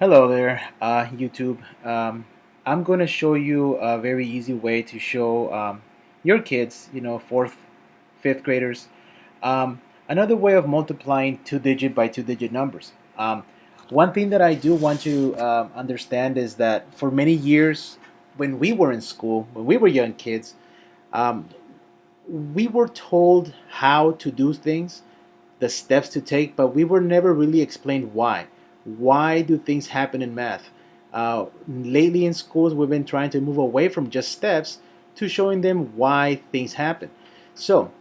Hello there, YouTube. I'm going to show you a very easy way to show your kids, fourth, fifth graders, another way of multiplying two-digit by two-digit numbers. One thing that I do want to understand is that for many years, when we were in school, when we were young kids, um, we were told how to do things, the steps to take, but we were never really explained why. Why do things happen in math? Lately in schools, we've been trying to move away from just steps to showing them why things happen. So,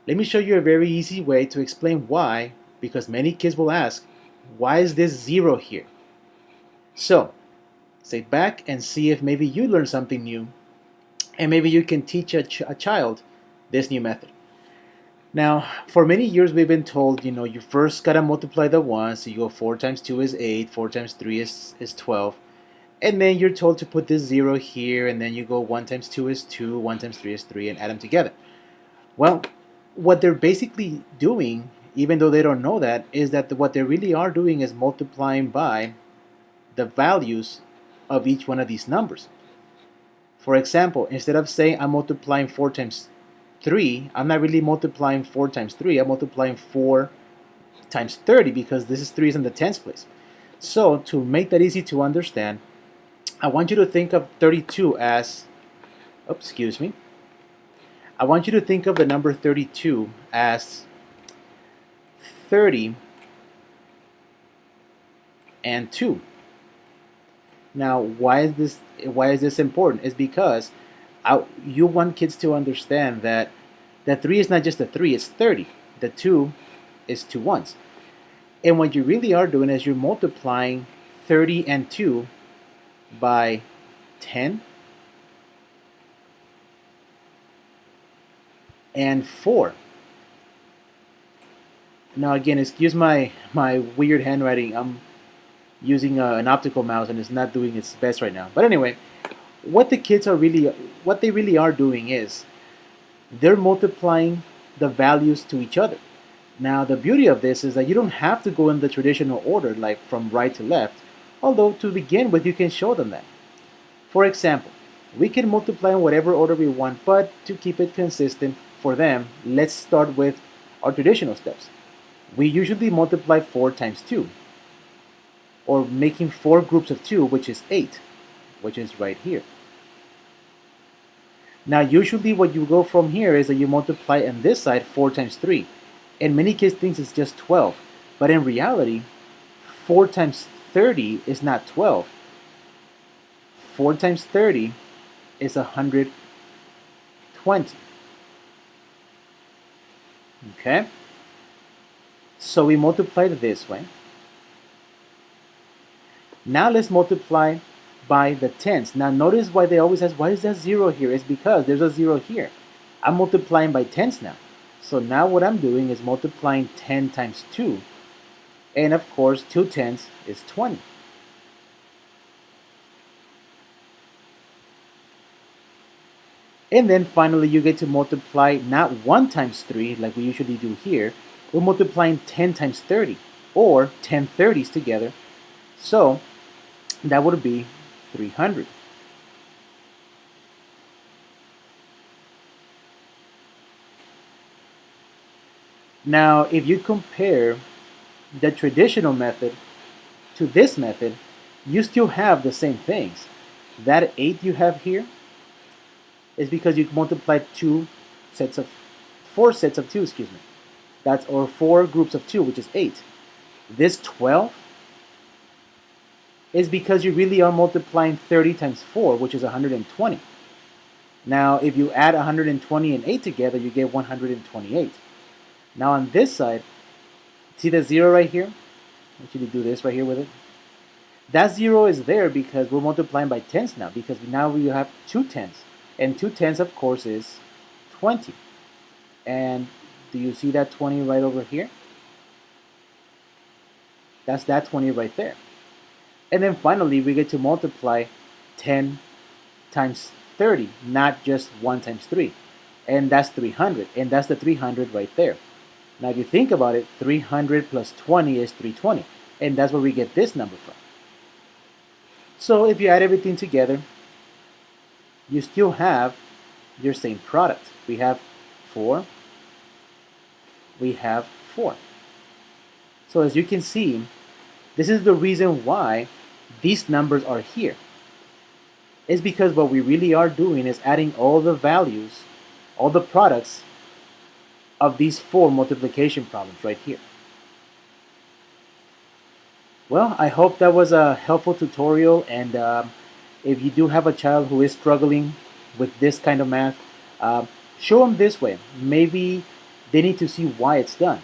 let me show you a very easy way to explain why, because many kids will ask, why is this zero here? So, sit back and see if maybe you learn something new, and maybe you can teach a child this new method. Now, for many years, we've been told, you first gotta multiply the ones. So you go 4 times 2 is 8, 4 times 3 is 12. And then you're told to put this 0 here, and then you go 1 times 2 is 2, 1 times 3 is 3, and add them together. Well, what they're basically doing, even though they don't know that, is that what they really are doing is multiplying by the values of each one of these numbers. For example, instead of saying I'm multiplying 4 times 3, I'm not really multiplying 4 times 3, I'm multiplying 4 times 30 because this is 3 is in the tens place. So to make that easy to understand, I want you to think of 32 as, excuse me, I want you to think of the number 32 as 30 and 2. Now, why is this important? It's because you want kids to understand that the 3 is not just a 3, it's 30. The 2 is 2 ones. And what you really are doing is you're multiplying 30 and 2 by 10 and 4. Now again, excuse my weird handwriting. I'm using an optical mouse and it's not doing its best right now. But anyway, what they really are doing is they're multiplying the values to each other. Now the beauty of this is that you don't have to go in the traditional order like from right to left, although to begin with you can show them that. For example, we can multiply in whatever order we want, but to keep it consistent for them, let's start with our traditional steps. We usually multiply 4 times 2, or making 4 groups of 2, which is 8, which is right here. Now usually what you go from here is that you multiply on this side 4 times 3. And many kids think it's just 12. But in reality, 4 times 30 is not 12. 4 times 30 is 120. Okay? So we multiplied this way. Now let's multiply by the tens. Now notice why they always ask, why is that 0 here? It's because there's a 0 here. I'm multiplying by tens now. So now what I'm doing is multiplying 10 times 2. And of course, 2 tens is 20. And then finally, you get to multiply not 1 times 3 like we usually do here. We're multiplying 10 times 30, or 10 30s together. So that would be 300. Now, if you compare the traditional method to this method, you still have the same things. That 8 you have here is because you multiplied 4 sets of 2, excuse me. Or 4 groups of 2, which is 8. This 12 is because you really are multiplying 30 times 4, which is 120. Now, if you add 120 and 8 together, you get 128. Now on this side, see the 0 right here? I want you to do this right here with it. That 0 is there because we're multiplying by tens now, because now we have 2 tens. And 2 tens, of course, is 20. And do you see that 20 right over here? That's that 20 right there. And then finally, we get to multiply 10 times 30, not just 1 times 3. And that's 300. And that's the 300 right there. Now, if you think about it, 300 plus 20 is 320. And that's where we get this number from. So if you add everything together, you still have your same product. We have 4, we have 4. So as you can see, this is the reason why these numbers are here. It's because what we really are doing is adding all the values, all the products of these 4 multiplication problems right here. Well, I hope that was a helpful tutorial, and if you do have a child who is struggling with this kind of math, uh, show them this way. Maybe they need to see why it's done.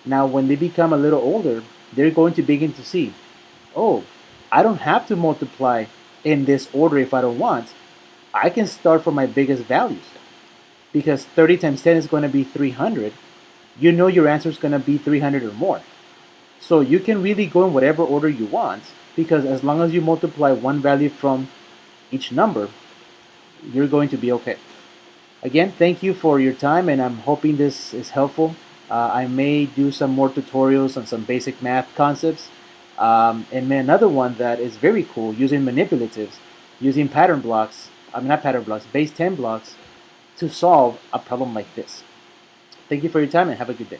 Now, when they become a little older, they're going to begin to see, oh, I don't have to multiply in this order if I don't want. I can start from my biggest values. Because 30 times 10 is going to be 300. You know your answer is going to be 300 or more. So you can really go in whatever order you want, because as long as you multiply one value from each number, you're going to be okay. Again, thank you for your time, and I'm hoping this is helpful. I may do some more tutorials on some basic math concepts, and another one that is very cool, using manipulatives, using pattern blocks, not pattern blocks, base 10 blocks, to solve a problem like this. Thank you for your time, and have a good day.